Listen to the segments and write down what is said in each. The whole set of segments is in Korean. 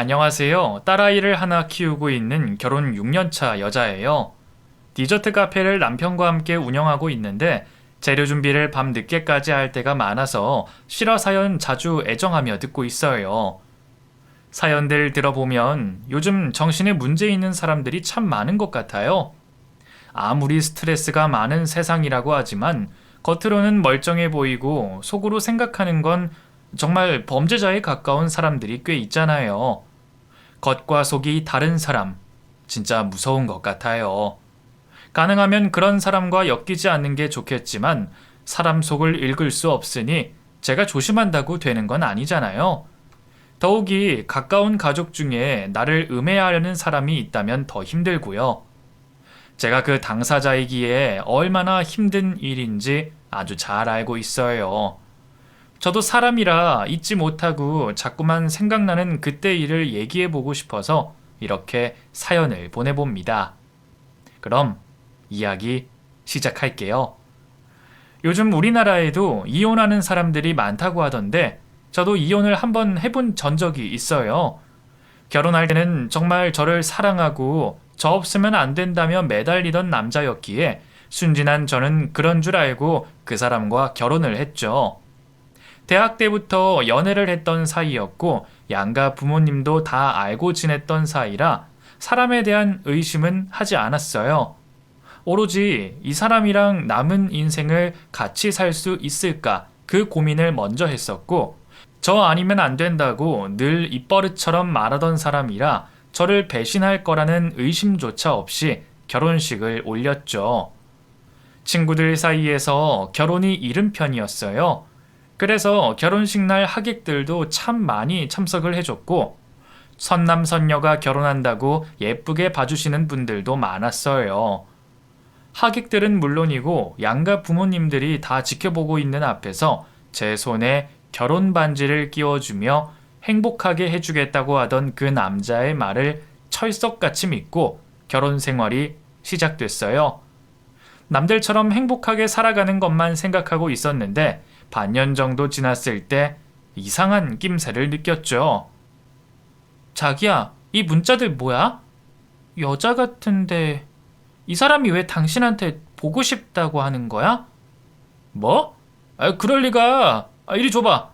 안녕하세요. 딸아이를 하나 키우고 있는 결혼 6년차 여자예요. 디저트 카페를 남편과 함께 운영하고 있는데 재료 준비를 밤 늦게까지 할 때가 많아서 실화 사연 자주 애정하며 듣고 있어요. 사연들 들어보면 요즘 정신에 문제 있는 사람들이 참 많은 것 같아요. 아무리 스트레스가 많은 세상이라고 하지만 겉으로는 멀쩡해 보이고 속으로 생각하는 건 정말 범죄자에 가까운 사람들이 꽤 있잖아요. 겉과 속이 다른 사람, 진짜 무서운 것 같아요. 가능하면 그런 사람과 엮이지 않는 게 좋겠지만 사람 속을 읽을 수 없으니 제가 조심한다고 되는 건 아니잖아요. 더욱이 가까운 가족 중에 나를 음해하려는 사람이 있다면 더 힘들고요. 제가 그 당사자이기에 얼마나 힘든 일인지 아주 잘 알고 있어요. 저도 사람이라 잊지 못하고 자꾸만 생각나는 그때 일을 얘기해보고 싶어서 이렇게 사연을 보내봅니다. 그럼 이야기 시작할게요. 요즘 우리나라에도 이혼하는 사람들이 많다고 하던데 저도 이혼을 한번 해본 전적이 있어요. 결혼할 때는 정말 저를 사랑하고 저 없으면 안 된다며 매달리던 남자였기에 순진한 저는 그런 줄 알고 그 사람과 결혼을 했죠. 대학 때부터 연애를 했던 사이였고 양가 부모님도 다 알고 지냈던 사이라 사람에 대한 의심은 하지 않았어요. 오로지 이 사람이랑 남은 인생을 같이 살 수 있을까 그 고민을 먼저 했었고 저 아니면 안 된다고 늘 입버릇처럼 말하던 사람이라 저를 배신할 거라는 의심조차 없이 결혼식을 올렸죠. 친구들 사이에서 결혼이 이른 편이었어요. 그래서 결혼식 날 하객들도 참 많이 참석을 해줬고 선남선녀가 결혼한다고 예쁘게 봐주시는 분들도 많았어요. 하객들은 물론이고 양가 부모님들이 다 지켜보고 있는 앞에서 제 손에 결혼 반지를 끼워주며 행복하게 해주겠다고 하던 그 남자의 말을 철석같이 믿고 결혼 생활이 시작됐어요. 남들처럼 행복하게 살아가는 것만 생각하고 있었는데 반년 정도 지났을 때 이상한 낌새를 느꼈죠. 자기야, 이 문자들 뭐야? 여자 같은데 이 사람이 왜 당신한테 보고 싶다고 하는 거야? 뭐? 그럴 리가. 이리 줘봐.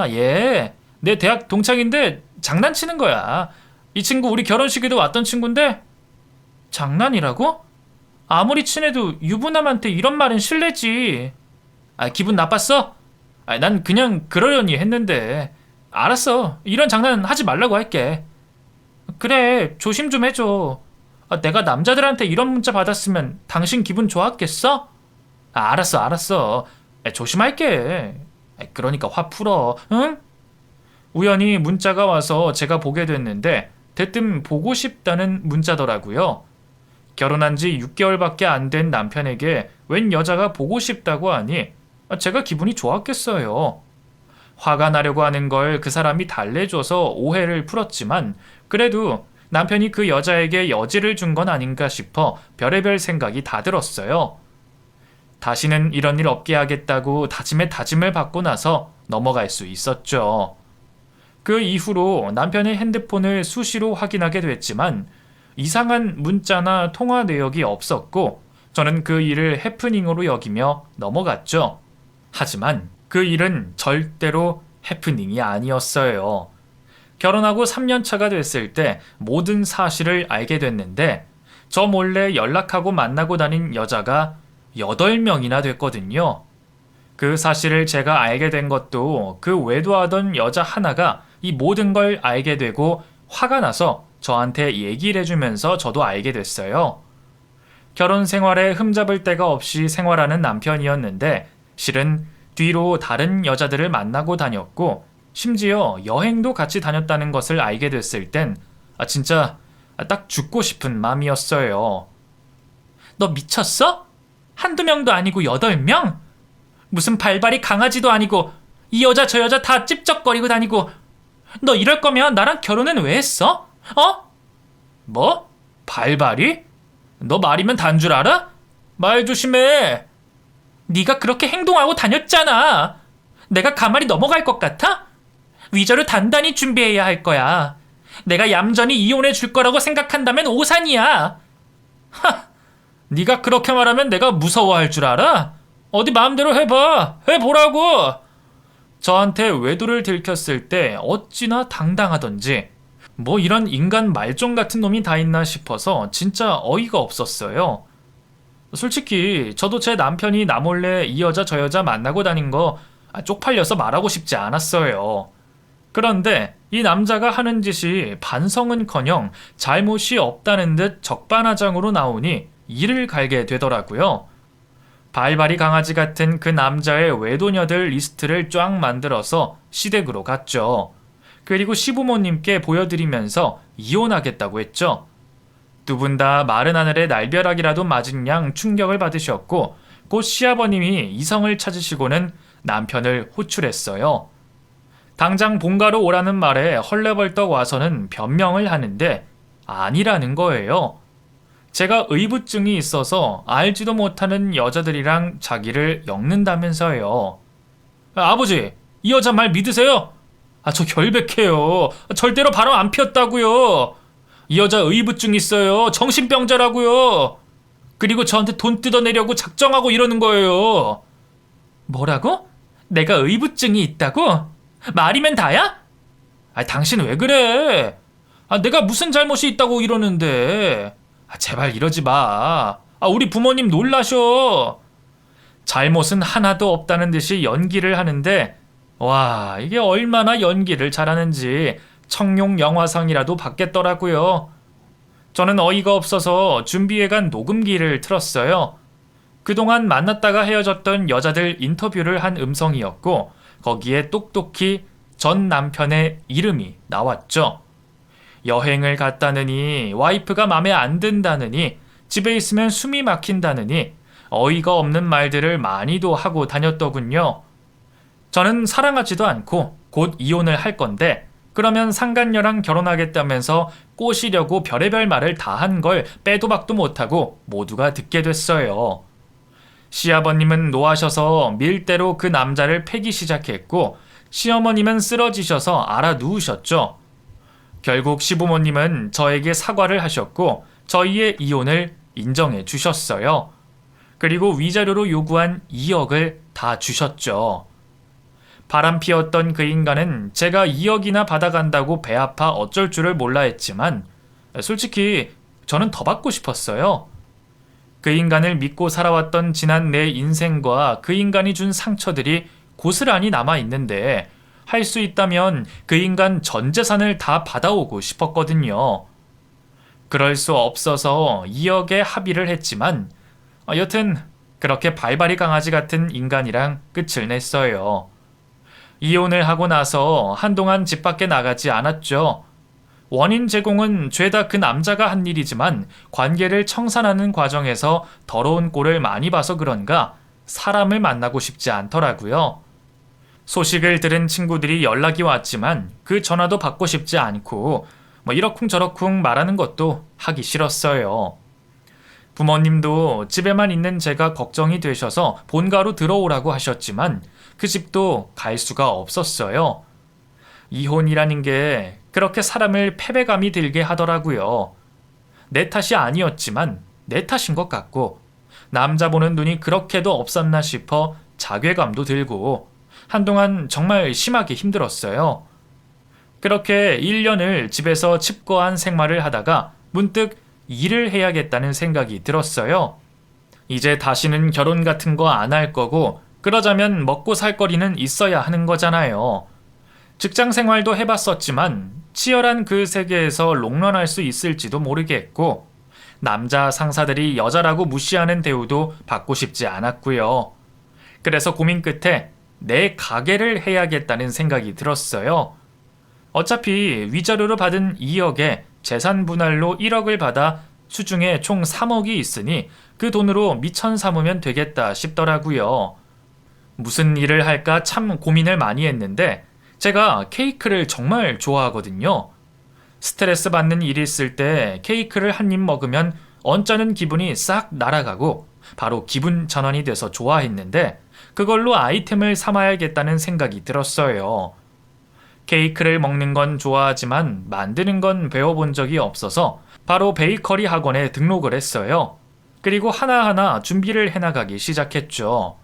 얘. 내 대학 동창인데 장난치는 거야. 이 친구 우리 결혼식에도 왔던 친구인데 장난이라고? 아무리 친해도 유부남한테 이런 말은 실례지. 기분 나빴어? 난 그냥 그러려니 했는데. 알았어. 이런 장난 하지 말라고 할게. 그래, 조심 좀 해줘. 내가 남자들한테 이런 문자 받았으면 당신 기분 좋았겠어? 알았어. 조심할게. 그러니까 화 풀어, 응? 우연히 문자가 와서 제가 보게 됐는데 대뜸 보고 싶다는 문자더라고요. 결혼한 지 6개월밖에 안 된 남편에게 웬 여자가 보고 싶다고 하니 제가 기분이 좋았겠어요. 화가 나려고 하는 걸 그 사람이 달래줘서 오해를 풀었지만 그래도 남편이 그 여자에게 여지를 준 건 아닌가 싶어 별의별 생각이 다 들었어요. 다시는 이런 일 없게 하겠다고 다짐에 다짐을 받고 나서 넘어갈 수 있었죠. 그 이후로 남편의 핸드폰을 수시로 확인하게 됐지만 이상한 문자나 통화 내역이 없었고 저는 그 일을 해프닝으로 여기며 넘어갔죠. 하지만 그 일은 절대로 해프닝이 아니었어요. 결혼하고 3년 차가 됐을 때 모든 사실을 알게 됐는데 저 몰래 연락하고 만나고 다닌 여자가 8명이나 됐거든요. 그 사실을 제가 알게 된 것도 그 외도하던 여자 하나가 이 모든 걸 알게 되고 화가 나서 저한테 얘기를 해주면서 저도 알게 됐어요. 결혼 생활에 흠잡을 데가 없이 생활하는 남편이었는데 실은 뒤로 다른 여자들을 만나고 다녔고 심지어 여행도 같이 다녔다는 것을 알게 됐을 땐 진짜 딱 죽고 싶은 맘이었어요. 너 미쳤어? 한두 명도 아니고 8명? 무슨 발발이 강아지도 아니고 이 여자 저 여자 다 찝쩍거리고 다니고 너 이럴 거면 나랑 결혼은 왜 했어? 뭐? 발발이? 너 말이면 단 줄 알아? 말 조심해. 네가 그렇게 행동하고 다녔잖아. 내가 가만히 넘어갈 것 같아? 위자료 단단히 준비해야 할 거야. 내가 얌전히 이혼해 줄 거라고 생각한다면 오산이야. 하, 네가 그렇게 말하면 내가 무서워할 줄 알아? 어디 마음대로 해봐. 해보라고. 저한테 외도를 들켰을 때 어찌나 당당하던지 뭐 이런 인간 말종 같은 놈이 다 있나 싶어서 진짜 어이가 없었어요. 솔직히 저도 제 남편이 나 몰래 이 여자 저 여자 만나고 다닌 거 쪽팔려서 말하고 싶지 않았어요. 그런데 이 남자가 하는 짓이 반성은커녕 잘못이 없다는 듯 적반하장으로 나오니 이를 갈게 되더라고요. 발발이 강아지 같은 그 남자의 외도녀들 리스트를 쫙 만들어서 시댁으로 갔죠. 그리고 시부모님께 보여드리면서 이혼하겠다고 했죠. 두 분 다 마른 하늘에 날벼락이라도 맞은 양 충격을 받으셨고 곧 시아버님이 이성을 찾으시고는 남편을 호출했어요. 당장 본가로 오라는 말에 헐레벌떡 와서는 변명을 하는데 아니라는 거예요. 제가 의부증이 있어서 알지도 못하는 여자들이랑 자기를 엮는다면서요. 아버지, 이 여자 말 믿으세요? 저 결백해요. 절대로 바람 안 피웠다고요. 이 여자 의부증 있어요. 정신병자라고요. 그리고 저한테 돈 뜯어내려고 작정하고 이러는 거예요. 뭐라고? 내가 의부증이 있다고? 말이면 다야? 당신 왜 그래? 내가 무슨 잘못이 있다고 이러는데. 제발 이러지 마. 우리 부모님 놀라셔. 잘못은 하나도 없다는 듯이 연기를 하는데 와, 이게 얼마나 연기를 잘하는지 청룡 영화상이라도 받겠더라고요. 저는 어이가 없어서 준비해간 녹음기를 틀었어요. 그동안 만났다가 헤어졌던 여자들 인터뷰를 한 음성이었고 거기에 똑똑히 전 남편의 이름이 나왔죠. 여행을 갔다느니 와이프가 맘에 안 든다느니 집에 있으면 숨이 막힌다느니 어이가 없는 말들을 많이도 하고 다녔더군요. 저는 사랑하지도 않고 곧 이혼을 할 건데 그러면 상간녀랑 결혼하겠다면서 꼬시려고 별의별 말을 다 한 걸 빼도 박도 못하고 모두가 듣게 됐어요. 시아버님은 노하셔서 밀대로 그 남자를 패기 시작했고 시어머님은 쓰러지셔서 알아 누우셨죠. 결국 시부모님은 저에게 사과를 하셨고 저희의 이혼을 인정해 주셨어요. 그리고 위자료로 요구한 2억을 다 주셨죠. 바람 피웠던 그 인간은 제가 2억이나 받아간다고 배 아파 어쩔 줄을 몰라 했지만 솔직히 저는 더 받고 싶었어요. 그 인간을 믿고 살아왔던 지난 내 인생과 그 인간이 준 상처들이 고스란히 남아있는데 할 수 있다면 그 인간 전 재산을 다 받아오고 싶었거든요. 그럴 수 없어서 2억에 합의를 했지만 여튼 그렇게 발발이 강아지 같은 인간이랑 끝을 냈어요. 이혼을 하고 나서 한동안 집 밖에 나가지 않았죠. 원인 제공은 죄다 그 남자가 한 일이지만 관계를 청산하는 과정에서 더러운 꼴을 많이 봐서 그런가 사람을 만나고 싶지 않더라고요. 소식을 들은 친구들이 연락이 왔지만 그 전화도 받고 싶지 않고 이러쿵저러쿵 말하는 것도 하기 싫었어요. 부모님도 집에만 있는 제가 걱정이 되셔서 본가로 들어오라고 하셨지만 그 집도 갈 수가 없었어요. 이혼이라는 게 그렇게 사람을 패배감이 들게 하더라고요. 내 탓이 아니었지만 내 탓인 것 같고 남자 보는 눈이 그렇게도 없었나 싶어 자괴감도 들고 한동안 정말 심하게 힘들었어요. 그렇게 1년을 집에서 칩거한 생활을 하다가 문득 일을 해야겠다는 생각이 들었어요. 이제 다시는 결혼 같은 거 안 할 거고 그러자면 먹고 살 거리는 있어야 하는 거잖아요. 직장 생활도 해봤었지만 치열한 그 세계에서 롱런할 수 있을지도 모르겠고 남자 상사들이 여자라고 무시하는 대우도 받고 싶지 않았고요. 그래서 고민 끝에 내 가게를 해야겠다는 생각이 들었어요. 어차피 위자료로 받은 2억에 재산 분할로 1억을 받아 수중에 총 3억이 있으니 그 돈으로 미천 삼으면 되겠다 싶더라고요. 무슨 일을 할까 참 고민을 많이 했는데 제가 케이크를 정말 좋아하거든요. 스트레스 받는 일이 있을 때 케이크를 한 입 먹으면 언짢은 기분이 싹 날아가고 바로 기분 전환이 돼서 좋아했는데 그걸로 아이템을 삼아야겠다는 생각이 들었어요. 케이크를 먹는 건 좋아하지만 만드는 건 배워본 적이 없어서 바로 베이커리 학원에 등록을 했어요. 그리고 하나하나 준비를 해나가기 시작했죠.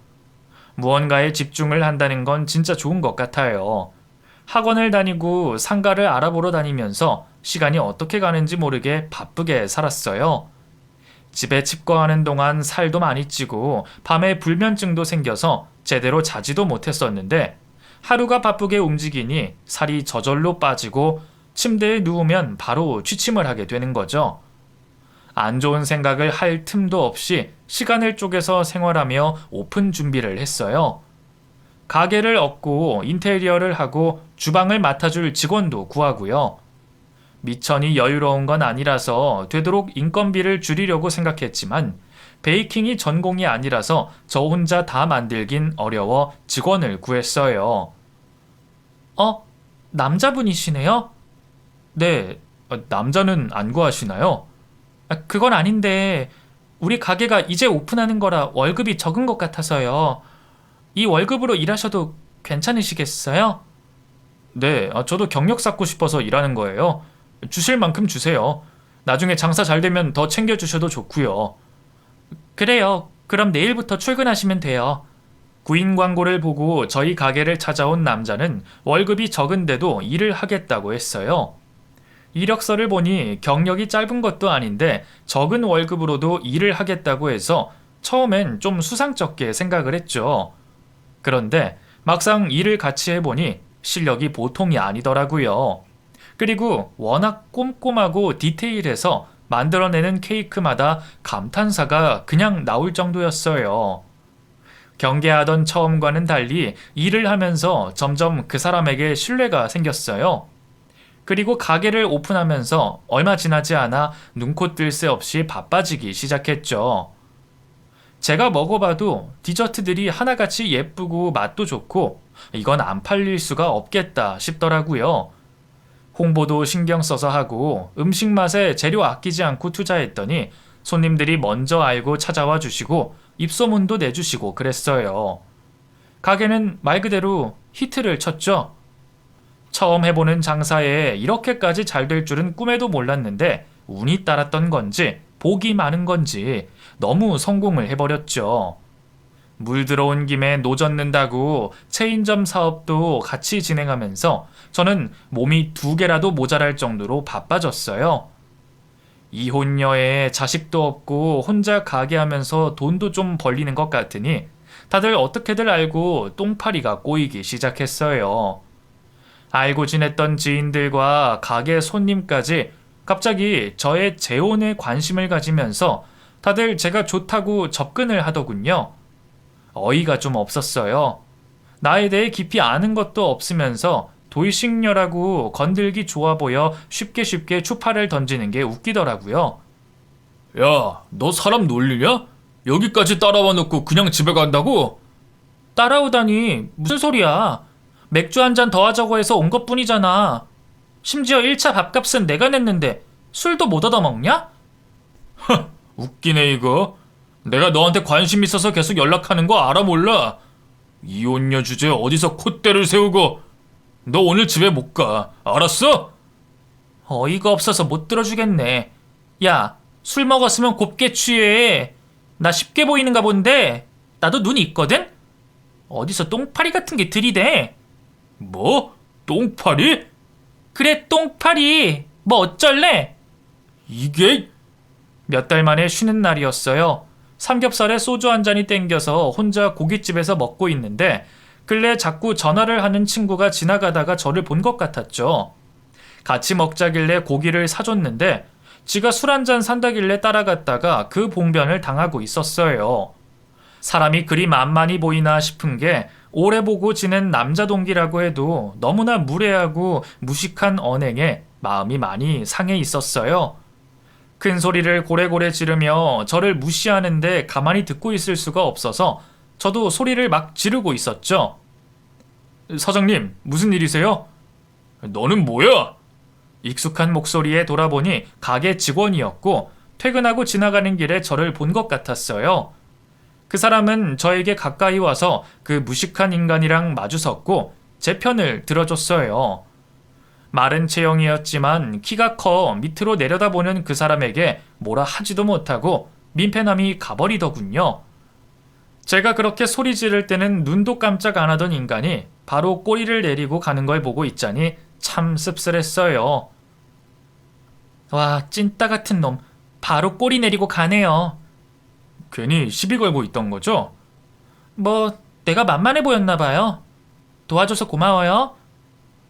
무언가에 집중을 한다는 건 진짜 좋은 것 같아요. 학원을 다니고 상가를 알아보러 다니면서 시간이 어떻게 가는지 모르게 바쁘게 살았어요. 집에 칩거하는 동안 살도 많이 찌고 밤에 불면증도 생겨서 제대로 자지도 못했었는데 하루가 바쁘게 움직이니 살이 저절로 빠지고 침대에 누우면 바로 취침을 하게 되는 거죠. 안 좋은 생각을 할 틈도 없이 시간을 쪼개서 생활하며 오픈 준비를 했어요. 가게를 얻고 인테리어를 하고 주방을 맡아줄 직원도 구하고요. 미천이 여유로운 건 아니라서 되도록 인건비를 줄이려고 생각했지만 베이킹이 전공이 아니라서 저 혼자 다 만들긴 어려워 직원을 구했어요. 남자분이시네요? 네, 남자는 안 구하시나요? 그건 아닌데 우리 가게가 이제 오픈하는 거라 월급이 적은 것 같아서요. 이 월급으로 일하셔도 괜찮으시겠어요? 네, 저도 경력 쌓고 싶어서 일하는 거예요. 주실 만큼 주세요. 나중에 장사 잘 되면 더 챙겨주셔도 좋고요. 그래요. 그럼 내일부터 출근하시면 돼요. 구인 광고를 보고 저희 가게를 찾아온 남자는 월급이 적은데도 일을 하겠다고 했어요. 이력서를 보니 경력이 짧은 것도 아닌데 적은 월급으로도 일을 하겠다고 해서 처음엔 좀 수상쩍게 생각을 했죠. 그런데 막상 일을 같이 해보니 실력이 보통이 아니더라고요. 그리고 워낙 꼼꼼하고 디테일해서 만들어내는 케이크마다 감탄사가 그냥 나올 정도였어요. 경계하던 처음과는 달리 일을 하면서 점점 그 사람에게 신뢰가 생겼어요. 그리고 가게를 오픈하면서 얼마 지나지 않아 눈코 뜰 새 없이 바빠지기 시작했죠. 제가 먹어봐도 디저트들이 하나같이 예쁘고 맛도 좋고 이건 안 팔릴 수가 없겠다 싶더라고요. 홍보도 신경 써서 하고 음식 맛에 재료 아끼지 않고 투자했더니 손님들이 먼저 알고 찾아와 주시고 입소문도 내주시고 그랬어요. 가게는 말 그대로 히트를 쳤죠. 처음 해보는 장사에 이렇게까지 잘 될 줄은 꿈에도 몰랐는데 운이 따랐던 건지 복이 많은 건지 너무 성공을 해버렸죠. 물 들어온 김에 노젓는다고 체인점 사업도 같이 진행하면서 저는 몸이 2개라도 모자랄 정도로 바빠졌어요. 이혼녀에 자식도 없고 혼자 가게 하면서 돈도 좀 벌리는 것 같으니 다들 어떻게들 알고 똥파리가 꼬이기 시작했어요. 알고 지냈던 지인들과 가게 손님까지 갑자기 저의 재혼에 관심을 가지면서 다들 제가 좋다고 접근을 하더군요. 어이가 좀 없었어요. 나에 대해 깊이 아는 것도 없으면서 돌싱녀라고 건들기 좋아 보여 쉽게 추파를 던지는 게 웃기더라고요. 야, 너 사람 놀리냐? 여기까지 따라와 놓고 그냥 집에 간다고? 따라오다니 무슨 소리야. 맥주 한 잔 더 하자고 해서 온 것뿐이잖아. 심지어 1차 밥값은 내가 냈는데 술도 못 얻어먹냐? 웃기네 이거. 내가 너한테 관심 있어서 계속 연락하는 거 알아 몰라? 이혼녀 주제에 어디서 콧대를 세우고. 너 오늘 집에 못 가. 알았어? 어이가 없어서 못 들어주겠네. 야, 술 먹었으면 곱게 취해. 나 쉽게 보이는가 본데 나도 눈이 있거든? 어디서 똥파리 같은 게 들이대. 뭐? 똥파리? 그래, 똥파리. 뭐 어쩔래? 이게? 몇 달 만에 쉬는 날이었어요. 삼겹살에 소주 한 잔이 땡겨서 혼자 고깃집에서 먹고 있는데 근래 자꾸 전화를 하는 친구가 지나가다가 저를 본 것 같았죠. 같이 먹자길래 고기를 사줬는데 지가 술 한 잔 산다길래 따라갔다가 그 봉변을 당하고 있었어요. 사람이 그리 만만히 보이나 싶은 게 오래 보고 지낸 남자 동기라고 해도 너무나 무례하고 무식한 언행에 마음이 많이 상해 있었어요. 큰 소리를 고래고래 지르며 저를 무시하는데 가만히 듣고 있을 수가 없어서 저도 소리를 막 지르고 있었죠. 사장님, 무슨 일이세요? 너는 뭐야? 익숙한 목소리에 돌아보니 가게 직원이었고 퇴근하고 지나가는 길에 저를 본 것 같았어요. 그 사람은 저에게 가까이 와서 그 무식한 인간이랑 마주섰고 제 편을 들어줬어요. 마른 체형이었지만 키가 커 밑으로 내려다보는 그 사람에게 뭐라 하지도 못하고 민폐남이 가버리더군요. 제가 그렇게 소리 지를 때는 눈도 깜짝 안 하던 인간이 바로 꼬리를 내리고 가는 걸 보고 있자니 참 씁쓸했어요. 와, 찐따 같은 놈. 바로 꼬리 내리고 가네요. 괜히 시비 걸고 있던 거죠? 뭐, 내가 만만해 보였나 봐요. 도와줘서 고마워요.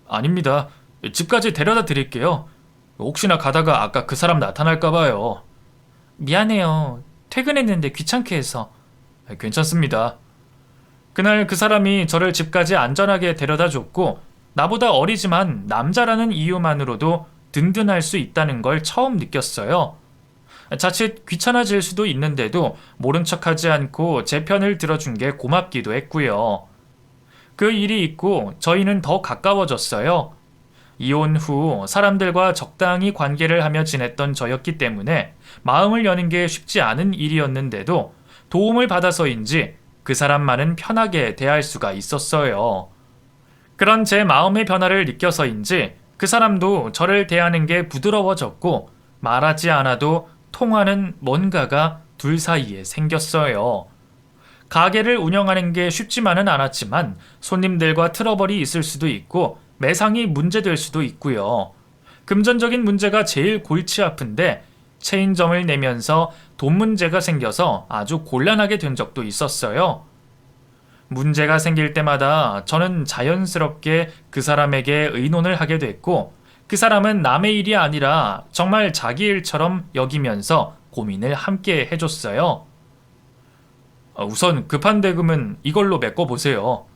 아닙니다. 집까지 데려다 드릴게요. 혹시나 가다가 아까 그 사람 나타날까 봐요. 미안해요. 퇴근했는데 귀찮게 해서. 괜찮습니다. 그날 그 사람이 저를 집까지 안전하게 데려다 줬고 나보다 어리지만 남자라는 이유만으로도 든든할 수 있다는 걸 처음 느꼈어요. 자칫 귀찮아질 수도 있는데도 모른 척하지 않고 제 편을 들어준 게 고맙기도 했고요. 그 일이 있고 저희는 더 가까워졌어요. 이혼 후 사람들과 적당히 관계를 하며 지냈던 저였기 때문에 마음을 여는 게 쉽지 않은 일이었는데도 도움을 받아서인지 그 사람만은 편하게 대할 수가 있었어요. 그런 제 마음의 변화를 느껴서인지 그 사람도 저를 대하는 게 부드러워졌고 말하지 않아도 통하는 뭔가가 둘 사이에 생겼어요. 가게를 운영하는 게 쉽지만은 않았지만 손님들과 트러블이 있을 수도 있고 매상이 문제될 수도 있고요. 금전적인 문제가 제일 골치 아픈데 체인점을 내면서 돈 문제가 생겨서 아주 곤란하게 된 적도 있었어요. 문제가 생길 때마다 저는 자연스럽게 그 사람에게 의논을 하게 됐고 그 사람은 남의 일이 아니라 정말 자기 일처럼 여기면서 고민을 함께 해줬어요. 우선 급한 대금은 이걸로 메꿔보세요.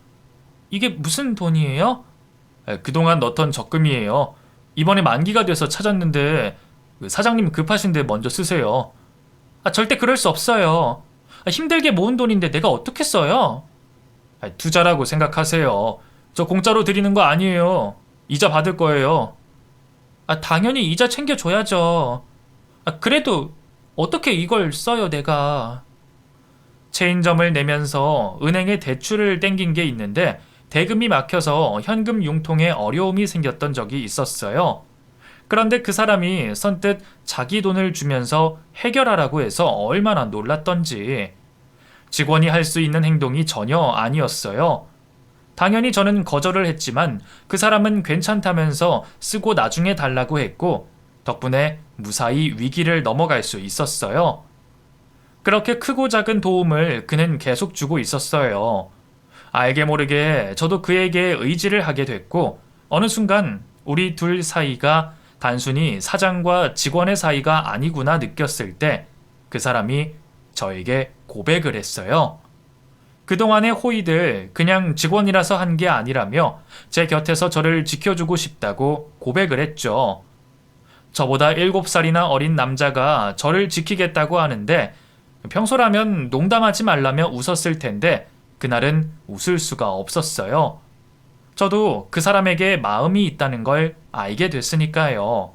이게 무슨 돈이에요? 그동안 넣던 적금이에요. 이번에 만기가 돼서 찾았는데 사장님 급하신데 먼저 쓰세요. 절대 그럴 수 없어요. 힘들게 모은 돈인데 내가 어떻게 써요? 투자라고 생각하세요. 저 공짜로 드리는 거 아니에요. 이자 받을 거예요. 당연히 이자 챙겨줘야죠. 그래도 어떻게 이걸 써요, 내가. 체인점을 내면서 은행에 대출을 땡긴 게 있는데 대금이 막혀서 현금 융통에 어려움이 생겼던 적이 있었어요. 그런데 그 사람이 선뜻 자기 돈을 주면서 해결하라고 해서 얼마나 놀랐던지. 직원이 할 수 있는 행동이 전혀 아니었어요. 당연히 저는 거절을 했지만 그 사람은 괜찮다면서 쓰고 나중에 달라고 했고 덕분에 무사히 위기를 넘어갈 수 있었어요. 그렇게 크고 작은 도움을 그는 계속 주고 있었어요. 알게 모르게 저도 그에게 의지를 하게 됐고 어느 순간 우리 둘 사이가 단순히 사장과 직원의 사이가 아니구나 느꼈을 때 그 사람이 저에게 고백을 했어요. 그동안의 호의들 그냥 직원이라서 한 게 아니라며 제 곁에서 저를 지켜주고 싶다고 고백을 했죠. 저보다 7살이나 어린 남자가 저를 지키겠다고 하는데 평소라면 농담하지 말라며 웃었을 텐데 그날은 웃을 수가 없었어요. 저도 그 사람에게 마음이 있다는 걸 알게 됐으니까요.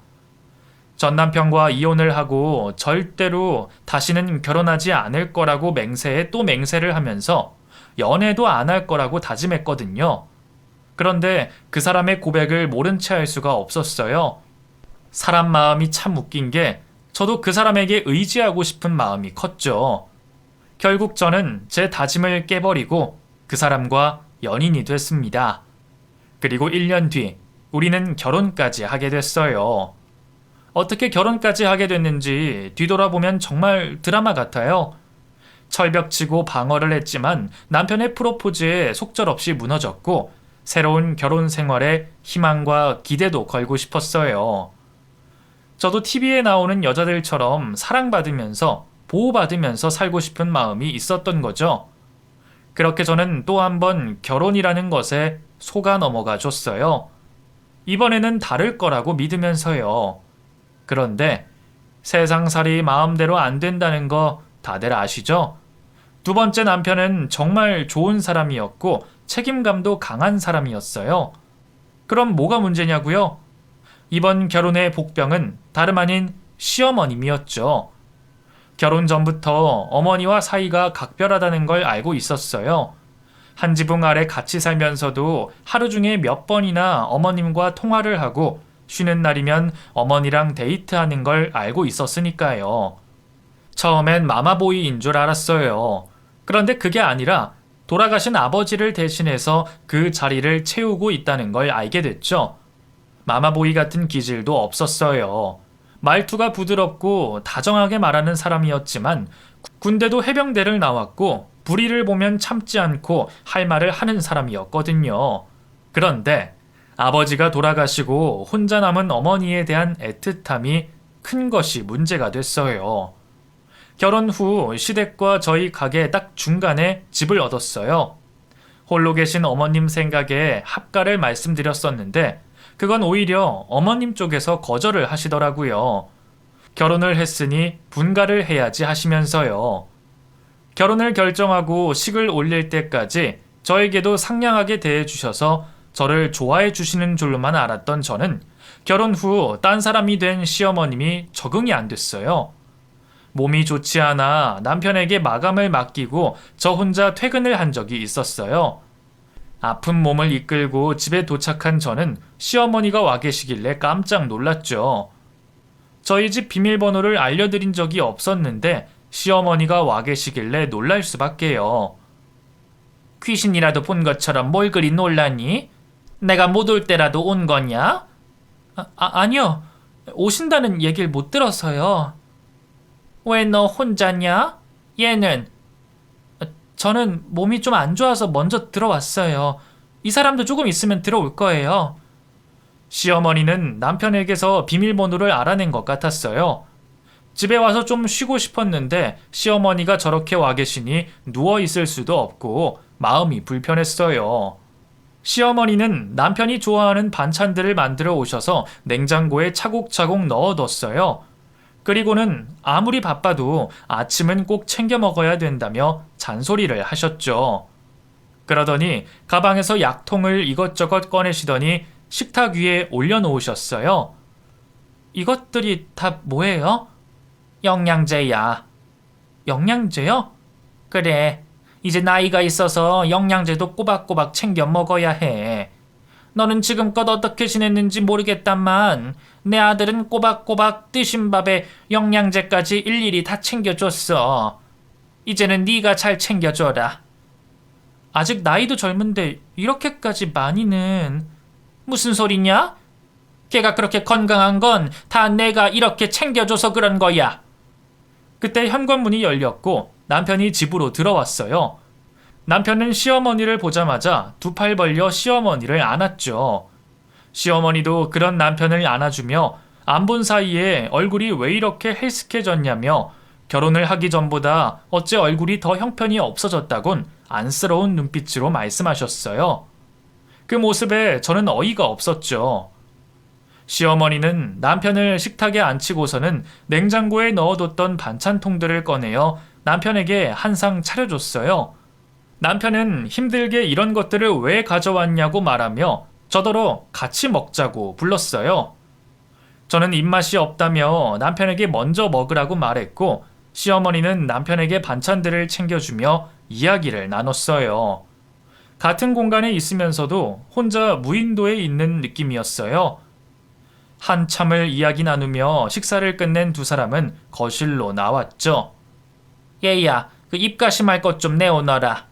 전 남편과 이혼을 하고 절대로 다시는 결혼하지 않을 거라고 맹세에 또 맹세를 하면서 연애도 안 할 거라고 다짐했거든요. 그런데 그 사람의 고백을 모른 채 할 수가 없었어요. 사람 마음이 참 웃긴 게 저도 그 사람에게 의지하고 싶은 마음이 컸죠. 결국 저는 제 다짐을 깨버리고 그 사람과 연인이 됐습니다. 그리고 1년 뒤 우리는 결혼까지 하게 됐어요. 어떻게 결혼까지 하게 됐는지 뒤돌아보면 정말 드라마 같아요. 철벽치고 방어를 했지만 남편의 프로포즈에 속절없이 무너졌고 새로운 결혼 생활에 희망과 기대도 걸고 싶었어요. 저도 TV에 나오는 여자들처럼 사랑받으면서 보호받으면서 살고 싶은 마음이 있었던 거죠. 그렇게 저는 또 한 번 결혼이라는 것에 속아 넘어가 줬어요. 이번에는 다를 거라고 믿으면서요. 그런데 세상살이 마음대로 안 된다는 거 다들 아시죠? 두 번째 남편은 정말 좋은 사람이었고 책임감도 강한 사람이었어요. 그럼 뭐가 문제냐고요? 이번 결혼의 복병은 다름 아닌 시어머님이었죠. 결혼 전부터 어머니와 사이가 각별하다는 걸 알고 있었어요. 한 지붕 아래 같이 살면서도 하루 중에 몇 번이나 어머님과 통화를 하고 쉬는 날이면 어머니랑 데이트하는 걸 알고 있었으니까요. 처음엔 마마보이인 줄 알았어요. 그런데 그게 아니라 돌아가신 아버지를 대신해서 그 자리를 채우고 있다는 걸 알게 됐죠. 마마보이 같은 기질도 없었어요. 말투가 부드럽고 다정하게 말하는 사람이었지만 군대도 해병대를 나왔고 불의를 보면 참지 않고 할 말을 하는 사람이었거든요. 그런데 아버지가 돌아가시고 혼자 남은 어머니에 대한 애틋함이 큰 것이 문제가 됐어요. 결혼 후 시댁과 저희 가게 딱 중간에 집을 얻었어요. 홀로 계신 어머님 생각에 합가를 말씀드렸었는데 그건 오히려 어머님 쪽에서 거절을 하시더라고요. 결혼을 했으니 분가를 해야지 하시면서요. 결혼을 결정하고 식을 올릴 때까지 저에게도 상냥하게 대해주셔서 저를 좋아해 주시는 줄로만 알았던 저는 결혼 후 딴 사람이 된 시어머님이 적응이 안 됐어요. 몸이 좋지 않아 남편에게 마감을 맡기고 저 혼자 퇴근을 한 적이 있었어요. 아픈 몸을 이끌고 집에 도착한 저는 시어머니가 와 계시길래 깜짝 놀랐죠. 저희 집 비밀번호를 알려드린 적이 없었는데 시어머니가 와 계시길래 놀랄 수밖에요. 귀신이라도 본 것처럼 뭘 그리 놀라니? 내가 못 올 때라도 온 거냐? 아니요. 오신다는 얘기를 못 들어서요. 왜 너 혼자냐? 얘는? 저는 몸이 좀 안 좋아서 먼저 들어왔어요. 이 사람도 조금 있으면 들어올 거예요. 시어머니는 남편에게서 비밀번호를 알아낸 것 같았어요. 집에 와서 좀 쉬고 싶었는데 시어머니가 저렇게 와 계시니 누워있을 수도 없고 마음이 불편했어요. 시어머니는 남편이 좋아하는 반찬들을 만들어 오셔서 냉장고에 차곡차곡 넣어뒀어요. 그리고는 아무리 바빠도 아침은 꼭 챙겨 먹어야 된다며 잔소리를 하셨죠. 그러더니 가방에서 약통을 이것저것 꺼내시더니 식탁 위에 올려놓으셨어요. 이것들이 다 뭐예요? 영양제야. 영양제요? 그래. 이제 나이가 있어서 영양제도 꼬박꼬박 챙겨 먹어야 해. 너는 지금껏 어떻게 지냈는지 모르겠다만 내 아들은 꼬박꼬박 뜨신 밥에 영양제까지 일일이 다 챙겨줬어. 이제는 네가 잘 챙겨줘라. 아직 나이도 젊은데 이렇게까지 많이는... 무슨 소리냐? 걔가 그렇게 건강한 건 다 내가 이렇게 챙겨줘서 그런 거야. 그때 현관문이 열렸고 남편이 집으로 들어왔어요. 남편은 시어머니를 보자마자 두 팔 벌려 시어머니를 안았죠. 시어머니도 그런 남편을 안아주며 안 본 사이에 얼굴이 왜 이렇게 헬스케졌냐며 결혼을 하기 전보다 어째 얼굴이 더 형편이 없어졌다곤 안쓰러운 눈빛으로 말씀하셨어요. 그 모습에 저는 어이가 없었죠. 시어머니는 남편을 식탁에 앉히고서는 냉장고에 넣어뒀던 반찬통들을 꺼내어 남편에게 한 상 차려줬어요. 남편은 힘들게 이런 것들을 왜 가져왔냐고 말하며 저더러 같이 먹자고 불렀어요. 저는 입맛이 없다며 남편에게 먼저 먹으라고 말했고 시어머니는 남편에게 반찬들을 챙겨주며 이야기를 나눴어요. 같은 공간에 있으면서도 혼자 무인도에 있는 느낌이었어요. 한참을 이야기 나누며 식사를 끝낸 두 사람은 거실로 나왔죠. 얘야, 그 입가심할 것 좀 내오너라.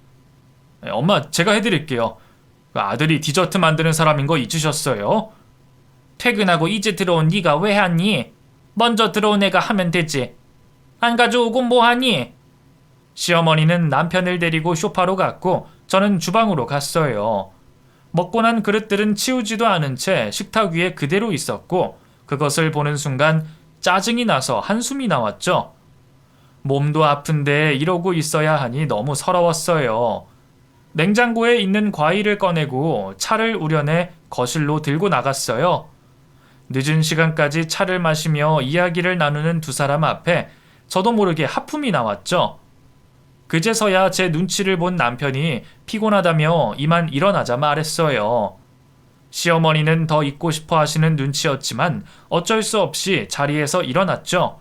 엄마, 제가 해드릴게요. 아들이 디저트 만드는 사람인 거 잊으셨어요? 퇴근하고 이제 들어온 네가 왜 하니? 먼저 들어온 애가 하면 되지. 안 가져오고 뭐하니? 시어머니는 남편을 데리고 소파로 갔고 저는 주방으로 갔어요. 먹고 난 그릇들은 치우지도 않은 채 식탁 위에 그대로 있었고 그것을 보는 순간 짜증이 나서 한숨이 나왔죠. 몸도 아픈데 이러고 있어야 하니 너무 서러웠어요. 냉장고에 있는 과일을 꺼내고 차를 우려내 거실로 들고 나갔어요. 늦은 시간까지 차를 마시며 이야기를 나누는 두 사람 앞에 저도 모르게 하품이 나왔죠. 그제서야 제 눈치를 본 남편이 피곤하다며 이만 일어나자 말했어요. 시어머니는 더 있고 싶어 하시는 눈치였지만 어쩔 수 없이 자리에서 일어났죠.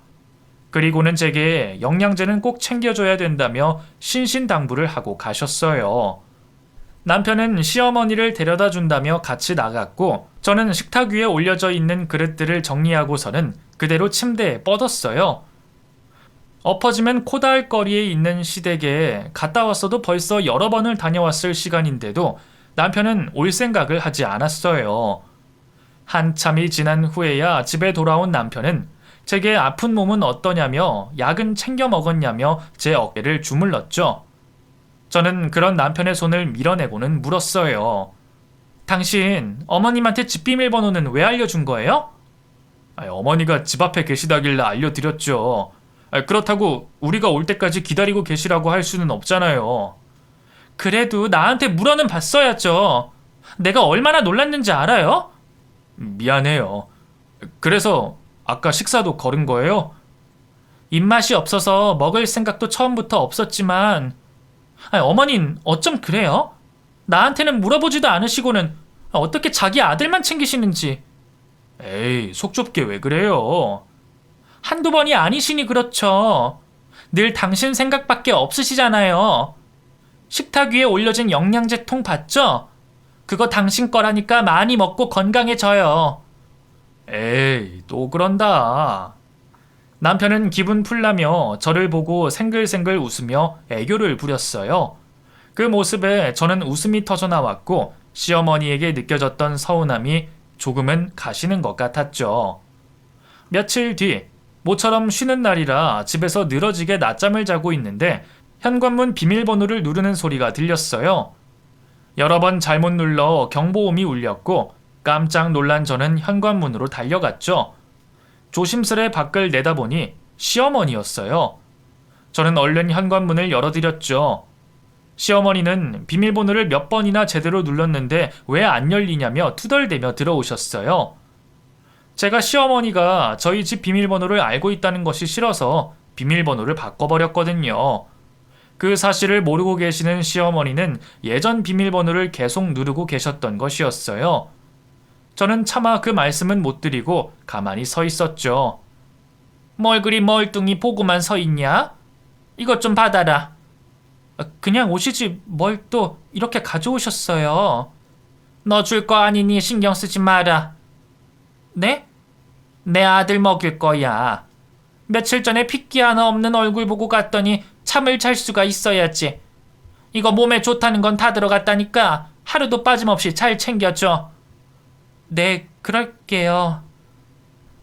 그리고는 제게 영양제는 꼭 챙겨줘야 된다며 신신당부를 하고 가셨어요. 남편은 시어머니를 데려다 준다며 같이 나갔고 저는 식탁 위에 올려져 있는 그릇들을 정리하고서는 그대로 침대에 뻗었어요. 엎어지면 코다할 거리에 있는 시댁에 갔다 왔어도 벌써 여러 번을 다녀왔을 시간인데도 남편은 올 생각을 하지 않았어요. 한참이 지난 후에야 집에 돌아온 남편은 제게 아픈 몸은 어떠냐며 약은 챙겨 먹었냐며 제 어깨를 주물렀죠. 저는 그런 남편의 손을 밀어내고는 물었어요. 당신 어머님한테 집 비밀번호는 왜 알려준 거예요? 어머니가 집 앞에 계시다길래 알려드렸죠. 그렇다고 우리가 올 때까지 기다리고 계시라고 할 수는 없잖아요. 그래도 나한테 물어는 봤어야죠. 내가 얼마나 놀랐는지 알아요? 미안해요. 그래서 아까 식사도 거른 거예요? 입맛이 없어서 먹을 생각도 처음부터 없었지만 어머닌 어쩜 그래요? 나한테는 물어보지도 않으시고는 어떻게 자기 아들만 챙기시는지. 에이, 속 좁게 왜 그래요? 한두 번이 아니시니 그렇죠. 늘 당신 생각밖에 없으시잖아요. 식탁 위에 올려진 영양제 통 봤죠? 그거 당신 거라니까 많이 먹고 건강해져요. 에이, 또 그런다. 남편은 기분 풀라며 저를 보고 생글생글 웃으며 애교를 부렸어요. 그 모습에 저는 웃음이 터져나왔고 시어머니에게 느껴졌던 서운함이 조금은 가시는 것 같았죠. 며칠 뒤 모처럼 쉬는 날이라 집에서 늘어지게 낮잠을 자고 있는데 현관문 비밀번호를 누르는 소리가 들렸어요. 여러 번 잘못 눌러 경보음이 울렸고 깜짝 놀란 저는 현관문으로 달려갔죠. 조심스레 밖을 내다보니 시어머니였어요. 저는 얼른 현관문을 열어드렸죠. 시어머니는 비밀번호를 몇 번이나 제대로 눌렀는데 왜 안 열리냐며 투덜대며 들어오셨어요. 제가 시어머니가 저희 집 비밀번호를 알고 있다는 것이 싫어서 비밀번호를 바꿔버렸거든요. 그 사실을 모르고 계시는 시어머니는 예전 비밀번호를 계속 누르고 계셨던 것이었어요. 저는 차마 그 말씀은 못 드리고 가만히 서 있었죠. 뭘 그리 멀뚱히 보고만 서 있냐? 이것 좀 받아라. 그냥 옷이지 뭘 또 이렇게 가져오셨어요. 너 줄 거 아니니 신경 쓰지 마라. 네? 내 아들 먹일 거야. 며칠 전에 핏기 하나 없는 얼굴 보고 갔더니 잠을 잘 수가 있어야지. 이거 몸에 좋다는 건 다 들어갔다니까 하루도 빠짐없이 잘 챙겨줘. 네, 그럴게요.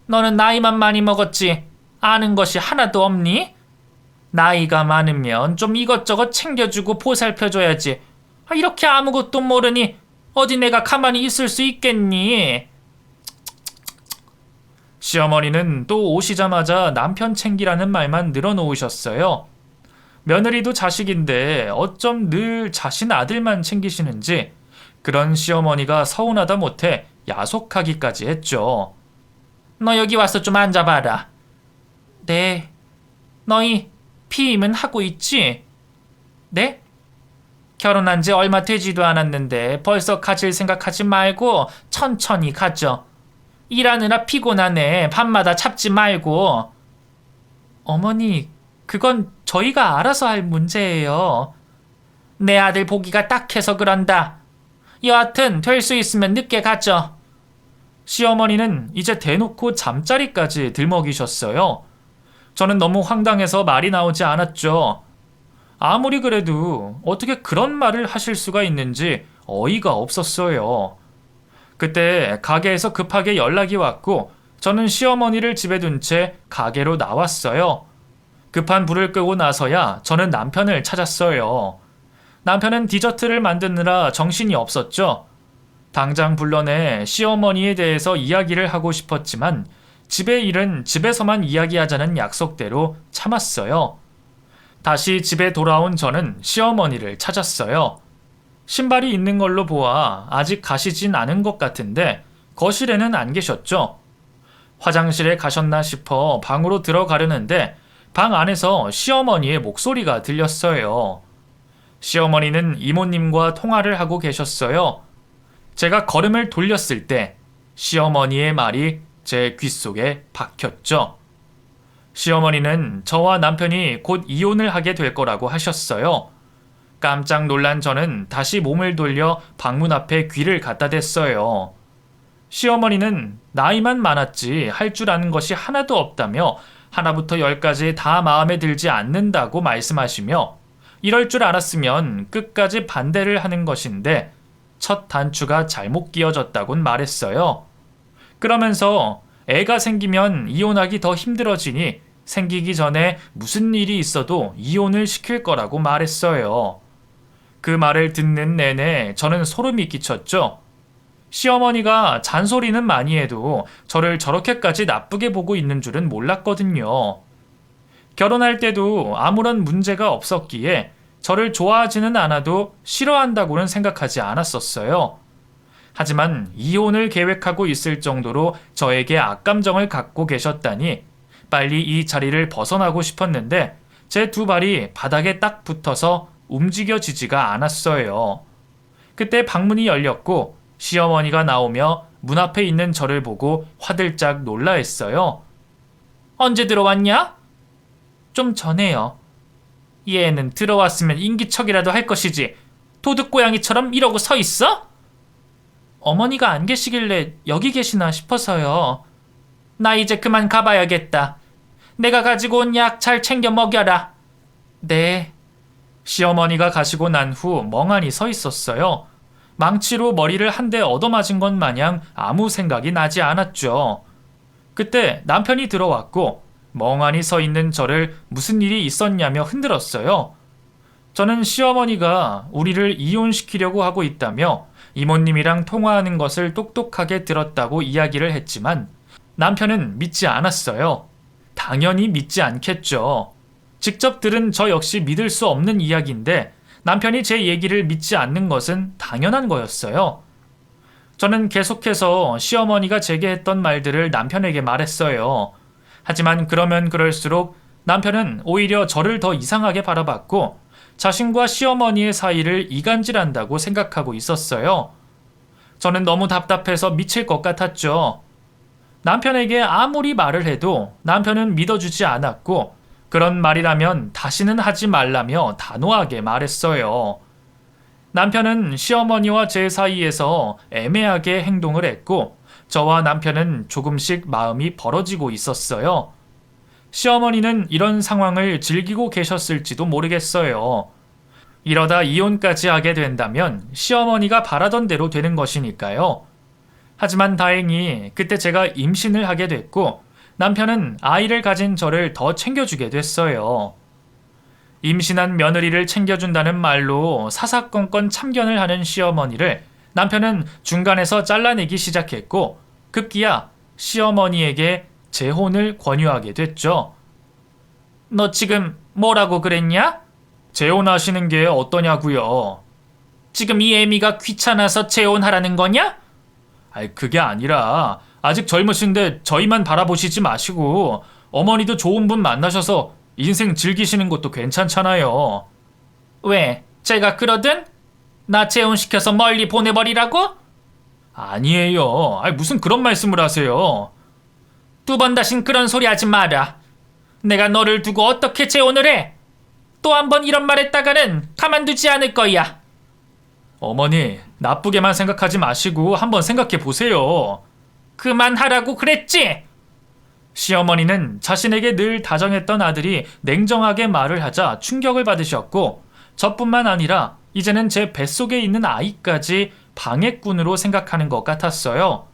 너는 나이만 많이 먹었지 아는 것이 하나도 없니? 나이가 많으면 좀 이것저것 챙겨주고 보살펴줘야지. 이렇게 아무것도 모르니 어디 내가 가만히 있을 수 있겠니? 시어머니는 또 오시자마자 남편 챙기라는 말만 늘어놓으셨어요. 며느리도 자식인데 어쩜 늘 자신 아들만 챙기시는지 그런 시어머니가 서운하다 못해 야속하기까지 했죠. 너 여기 와서 좀 앉아봐라. 네. 너희 피임은 하고 있지? 네? 결혼한 지 얼마 되지도 않았는데 벌써 가질 생각하지 말고 천천히 가져. 일하느라 피곤하네. 밤마다 잡지 말고. 어머니, 그건 저희가 알아서 할 문제예요. 내 아들 보기가 딱해서 그런다. 여하튼 될 수 있으면 늦게 가죠. 시어머니는 이제 대놓고 잠자리까지 들먹이셨어요. 저는 너무 황당해서 말이 나오지 않았죠. 아무리 그래도 어떻게 그런 말을 하실 수가 있는지 어이가 없었어요. 그때 가게에서 급하게 연락이 왔고 저는 시어머니를 집에 둔 채 가게로 나왔어요. 급한 불을 끄고 나서야 저는 남편을 찾았어요. 남편은 디저트를 만드느라 정신이 없었죠. 당장 불러내 시어머니에 대해서 이야기를 하고 싶었지만 집의 일은 집에서만 이야기하자는 약속대로 참았어요. 다시 집에 돌아온 저는 시어머니를 찾았어요. 신발이 있는 걸로 보아 아직 가시진 않은 것 같은데 거실에는 안 계셨죠. 화장실에 가셨나 싶어 방으로 들어가려는데 방 안에서 시어머니의 목소리가 들렸어요. 시어머니는 이모님과 통화를 하고 계셨어요. 제가 걸음을 돌렸을 때 시어머니의 말이 제 귓속에 박혔죠. 시어머니는 저와 남편이 곧 이혼을 하게 될 거라고 하셨어요. 깜짝 놀란 저는 다시 몸을 돌려 방문 앞에 귀를 갖다 댔어요. 시어머니는 나이만 많았지 할 줄 아는 것이 하나도 없다며 하나부터 열까지 다 마음에 들지 않는다고 말씀하시며 이럴 줄 알았으면 끝까지 반대를 하는 것인데 첫 단추가 잘못 끼워졌다곤 말했어요. 그러면서 애가 생기면 이혼하기 더 힘들어지니 생기기 전에 무슨 일이 있어도 이혼을 시킬 거라고 말했어요. 그 말을 듣는 내내 저는 소름이 끼쳤죠. 시어머니가 잔소리는 많이 해도 저를 저렇게까지 나쁘게 보고 있는 줄은 몰랐거든요. 결혼할 때도 아무런 문제가 없었기에 저를 좋아하지는 않아도 싫어한다고는 생각하지 않았었어요. 하지만 이혼을 계획하고 있을 정도로 저에게 악감정을 갖고 계셨다니 빨리 이 자리를 벗어나고 싶었는데 제 두 발이 바닥에 딱 붙어서 움직여지지가 않았어요. 그때 방문이 열렸고 시어머니가 나오며 문 앞에 있는 저를 보고 화들짝 놀라했어요. 언제 들어왔냐? 좀 전에요. 얘는 들어왔으면 인기척이라도 할 것이지 도둑고양이처럼 이러고 서 있어? 어머니가 안 계시길래 여기 계시나 싶어서요. 나 이제 그만 가봐야겠다. 내가 가지고 온 약 잘 챙겨 먹여라. 네. 시어머니가 가시고 난 후 멍하니 서 있었어요. 망치로 머리를 한 대 얻어맞은 것 마냥 아무 생각이 나지 않았죠. 그때 남편이 들어왔고 멍하니 서 있는 저를 무슨 일이 있었냐며 흔들었어요. 저는 시어머니가 우리를 이혼시키려고 하고 있다며 이모님이랑 통화하는 것을 똑똑하게 들었다고 이야기를 했지만 남편은 믿지 않았어요. 당연히 믿지 않겠죠. 직접 들은 저 역시 믿을 수 없는 이야기인데 남편이 제 얘기를 믿지 않는 것은 당연한 거였어요. 저는 계속해서 시어머니가 제게 했던 말들을 남편에게 말했어요. 하지만 그러면 그럴수록 남편은 오히려 저를 더 이상하게 바라봤고 자신과 시어머니의 사이를 이간질한다고 생각하고 있었어요. 저는 너무 답답해서 미칠 것 같았죠. 남편에게 아무리 말을 해도 남편은 믿어주지 않았고 그런 말이라면 다시는 하지 말라며 단호하게 말했어요. 남편은 시어머니와 제 사이에서 애매하게 행동을 했고 저와 남편은 조금씩 마음이 벌어지고 있었어요. 시어머니는 이런 상황을 즐기고 계셨을지도 모르겠어요. 이러다 이혼까지 하게 된다면 시어머니가 바라던 대로 되는 것이니까요. 하지만 다행히 그때 제가 임신을 하게 됐고 남편은 아이를 가진 저를 더 챙겨주게 됐어요. 임신한 며느리를 챙겨준다는 말로 사사건건 참견을 하는 시어머니를 남편은 중간에서 잘라내기 시작했고 급기야 시어머니에게 재혼을 권유하게 됐죠. 너 지금 뭐라고 그랬냐? 재혼하시는 게 어떠냐고요? 지금 이 애미가 귀찮아서 재혼하라는 거냐? 그게 아니라 아직 젊으신데 저희만 바라보시지 마시고 어머니도 좋은 분 만나셔서 인생 즐기시는 것도 괜찮잖아요. 왜? 제가 그러든? 나 재혼시켜서 멀리 보내버리라고? 아니에요. 무슨 그런 말씀을 하세요. 두 번 다신 그런 소리 하지 마라. 내가 너를 두고 어떻게 재혼을 해? 또 한 번 이런 말 했다가는 가만두지 않을 거야. 어머니, 나쁘게만 생각하지 마시고 한번 생각해 보세요. 그만하라고 그랬지? 시어머니는 자신에게 늘 다정했던 아들이 냉정하게 말을 하자 충격을 받으셨고 저뿐만 아니라 이제는 제 뱃속에 있는 아이까지 방해꾼으로 생각하는 것 같았어요.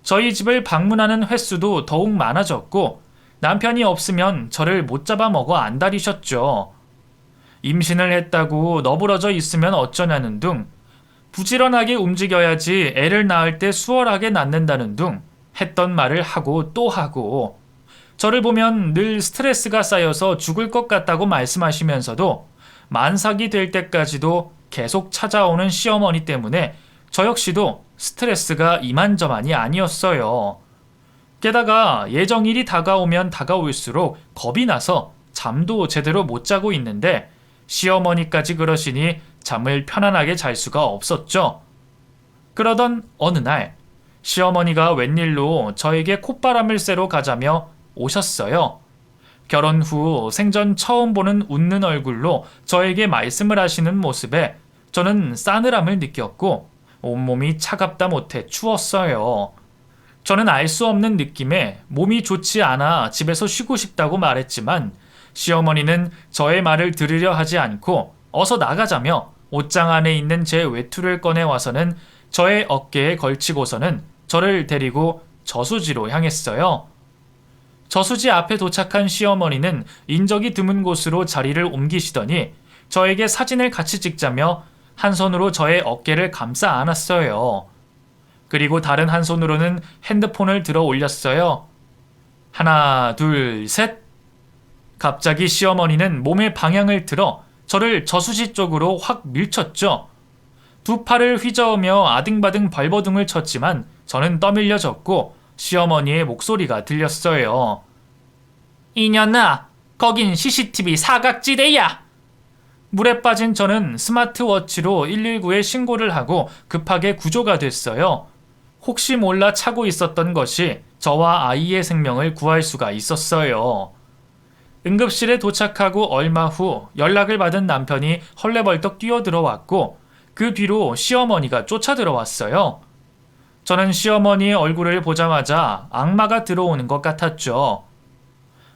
저희 집을 방문하는 횟수도 더욱 많아졌고 남편이 없으면 저를 못 잡아먹어 안달이셨죠. 임신을 했다고 너부러져 있으면 어쩌냐는 둥, 부지런하게 움직여야지 애를 낳을 때 수월하게 낳는다는 둥 했던 말을 하고 또 하고 저를 보면 늘 스트레스가 쌓여서 죽을 것 같다고 말씀하시면서도 만삭이 될 때까지도 계속 찾아오는 시어머니 때문에 저 역시도 스트레스가 이만저만이 아니었어요. 게다가 예정일이 다가오면 다가올수록 겁이 나서 잠도 제대로 못 자고 있는데 시어머니까지 그러시니 잠을 편안하게 잘 수가 없었죠. 그러던 어느 날 시어머니가 웬일로 저에게 콧바람을 쐬러 가자며 오셨어요. 결혼 후 생전 처음 보는 웃는 얼굴로 저에게 말씀을 하시는 모습에 저는 싸늘함을 느꼈고 온몸이 차갑다 못해 추웠어요. 저는 알 수 없는 느낌에 몸이 좋지 않아 집에서 쉬고 싶다고 말했지만 시어머니는 저의 말을 들으려 하지 않고 어서 나가자며 옷장 안에 있는 제 외투를 꺼내와서는 저의 어깨에 걸치고서는 저를 데리고 저수지로 향했어요. 저수지 앞에 도착한 시어머니는 인적이 드문 곳으로 자리를 옮기시더니 저에게 사진을 같이 찍자며 한 손으로 저의 어깨를 감싸 안았어요. 그리고 다른 한 손으로는 핸드폰을 들어 올렸어요. 하나, 둘, 셋. 갑자기 시어머니는 몸의 방향을 틀어 저를 저수지 쪽으로 확 밀쳤죠. 두 팔을 휘저으며 아등바등 발버둥을 쳤지만 저는 떠밀려졌고 시어머니의 목소리가 들렸어요. 이년아, 거긴 CCTV 사각지대야. 물에 빠진 저는 스마트워치로 119에 신고를 하고 급하게 구조가 됐어요. 혹시 몰라 차고 있었던 것이 저와 아이의 생명을 구할 수가 있었어요. 응급실에 도착하고 얼마 후 연락을 받은 남편이 헐레벌떡 뛰어들어왔고 그 뒤로 시어머니가 쫓아들어왔어요. 저는 시어머니의 얼굴을 보자마자 악마가 들어오는 것 같았죠.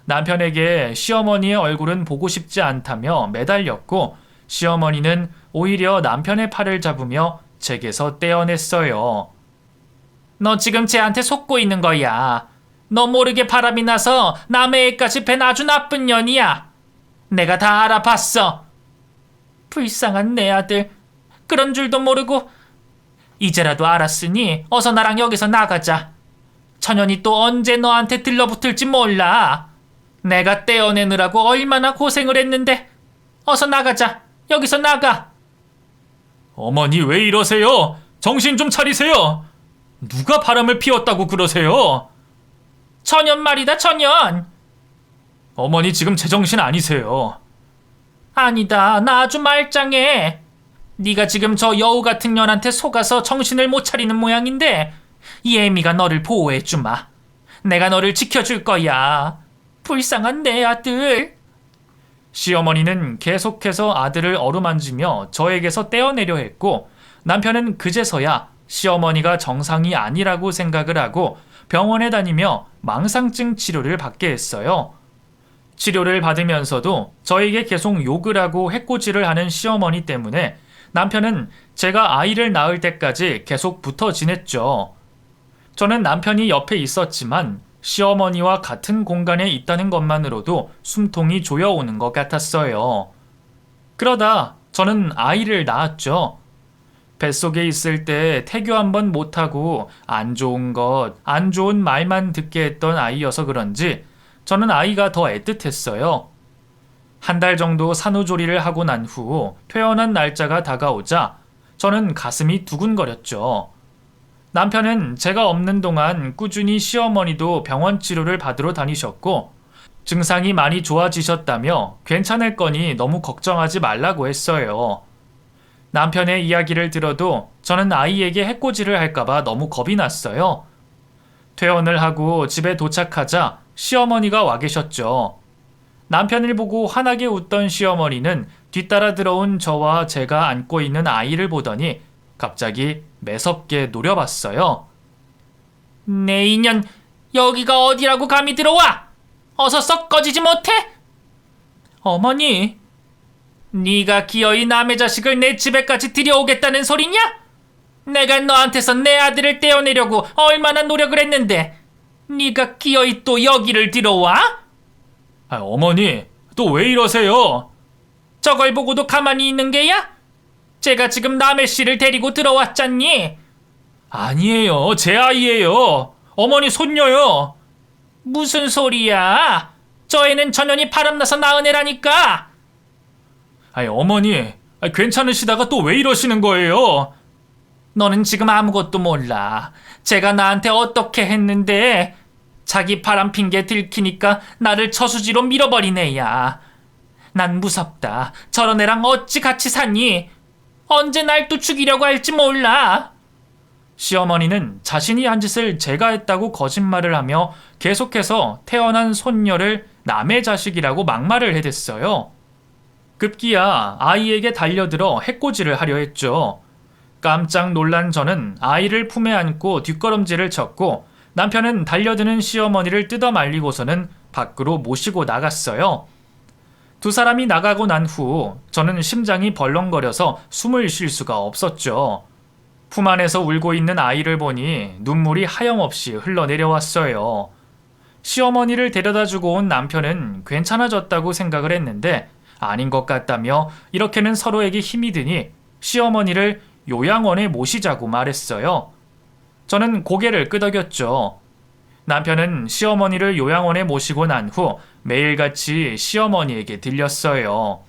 남편에게 시어머니의 얼굴은 보고 싶지 않다며 매달렸고 시어머니는 오히려 남편의 팔을 잡으며 제게서 떼어냈어요. 너 지금 쟤한테 속고 있는 거야. 너 모르게 바람이 나서 남의 애까지 벤 아주 나쁜 년이야. 내가 다 알아봤어. 불쌍한 내 아들. 그런 줄도 모르고. 이제라도 알았으니 어서 나랑 여기서 나가자. 천연이 또 언제 너한테 들러붙을지 몰라. 내가 떼어내느라고 얼마나 고생을 했는데. 어서 나가자. 여기서 나가. 어머니 왜 이러세요? 정신 좀 차리세요. 누가 바람을 피웠다고 그러세요? 천연 말이다, 천연. 어머니 지금 제정신 아니세요. 아니다, 나 아주 말짱해. 네가 지금 저 여우 같은 년한테 속아서 정신을 못 차리는 모양인데 이 애미가 너를 보호해주마. 내가 너를 지켜줄 거야. 불쌍한 내 아들. 시어머니는 계속해서 아들을 어루만지며 저에게서 떼어내려 했고 남편은 그제서야 시어머니가 정상이 아니라고 생각을 하고 병원에 다니며 망상증 치료를 받게 했어요. 치료를 받으면서도 저에게 계속 욕을 하고 해코지를 하는 시어머니 때문에 남편은 제가 아이를 낳을 때까지 계속 붙어 지냈죠. 저는 남편이 옆에 있었지만 시어머니와 같은 공간에 있다는 것만으로도 숨통이 조여오는 것 같았어요. 그러다 저는 아이를 낳았죠. 뱃속에 있을 때 태교 한번 못하고 안 좋은 것, 안 좋은 말만 듣게 했던 아이여서 그런지 저는 아이가 더 애틋했어요. 한 달 정도 산후조리를 하고 난 후 퇴원한 날짜가 다가오자 저는 가슴이 두근거렸죠. 남편은 제가 없는 동안 꾸준히 시어머니도 병원 치료를 받으러 다니셨고 증상이 많이 좋아지셨다며 괜찮을 거니 너무 걱정하지 말라고 했어요. 남편의 이야기를 들어도 저는 아이에게 해코지를 할까봐 너무 겁이 났어요. 퇴원을 하고 집에 도착하자 시어머니가 와 계셨죠. 남편을 보고 환하게 웃던 시어머니는 뒤따라 들어온 저와 제가 안고 있는 아이를 보더니 갑자기 매섭게 노려봤어요. 내 인연, 여기가 어디라고 감히 들어와? 어서 썩 꺼지지 못해? 어머니, 네가 기어이 남의 자식을 내 집에까지 들여오겠다는 소리냐? 내가 너한테서 내 아들을 떼어내려고 얼마나 노력을 했는데 네가 기어이 또 여기를 들어와? 어머니, 또 왜 이러세요? 저걸 보고도 가만히 있는 게야? 제가 지금 남의 씨를 데리고 들어왔잖니? 아니에요, 제 아이예요. 어머니 손녀요. 무슨 소리야? 저 애는 전현이 바람나서 낳은 애라니까. 어머니, 괜찮으시다가 또 왜 이러시는 거예요? 너는 지금 아무것도 몰라. 제가 나한테 어떻게 했는데 자기 바람 핑계 들키니까 나를 저수지로 밀어버린 애야. 난 무섭다. 저런 애랑 어찌 같이 사니? 언제 날 또 죽이려고 할지 몰라. 시어머니는 자신이 한 짓을 제가 했다고 거짓말을 하며 계속해서 태어난 손녀를 남의 자식이라고 막말을 해댔어요. 급기야 아이에게 달려들어 해코지를 하려 했죠. 깜짝 놀란 저는 아이를 품에 안고 뒷걸음질을 쳤고 남편은 달려드는 시어머니를 뜯어 말리고서는 밖으로 모시고 나갔어요. 두 사람이 나가고 난 후 저는 심장이 벌렁거려서 숨을 쉴 수가 없었죠. 품 안에서 울고 있는 아이를 보니 눈물이 하염없이 흘러내려왔어요. 시어머니를 데려다 주고 온 남편은 괜찮아졌다고 생각을 했는데 아닌 것 같다며 이렇게는 서로에게 힘이 드니 시어머니를 요양원에 모시자고 말했어요. 저는 고개를 끄덕였죠. 남편은 시어머니를 요양원에 모시고 난 후 매일같이 시어머니에게 들렸어요.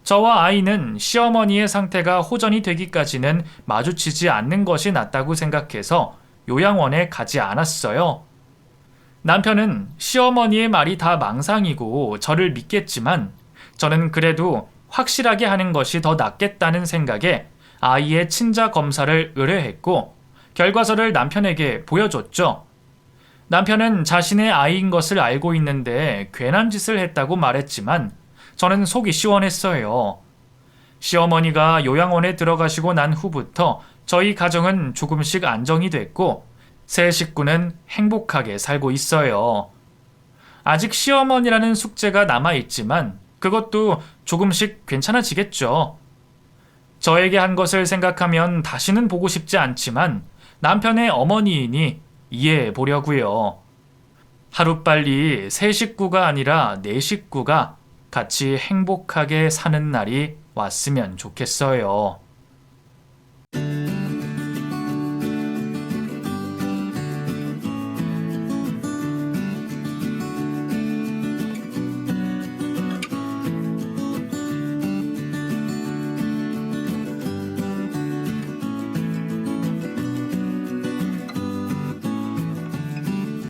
저와 아이는 시어머니의 상태가 호전이 되기까지는 마주치지 않는 것이 낫다고 생각해서 요양원에 가지 않았어요. 남편은 시어머니의 말이 다 망상이고 저를 믿겠지만 저는 그래도 확실하게 하는 것이 더 낫겠다는 생각에 아이의 친자 검사를 의뢰했고 결과서를 남편에게 보여줬죠. 남편은 자신의 아이인 것을 알고 있는데 괜한 짓을 했다고 말했지만 저는 속이 시원했어요. 시어머니가 요양원에 들어가시고 난 후부터 저희 가정은 조금씩 안정이 됐고 새 식구는 행복하게 살고 있어요. 아직 시어머니라는 숙제가 남아있지만 그것도 조금씩 괜찮아지겠죠. 저에게 한 것을 생각하면 다시는 보고 싶지 않지만 남편의 어머니이니 이해해 보려고요. 하루빨리 새 식구가 아니라 네 식구가 같이 행복하게 사는 날이 왔으면 좋겠어요.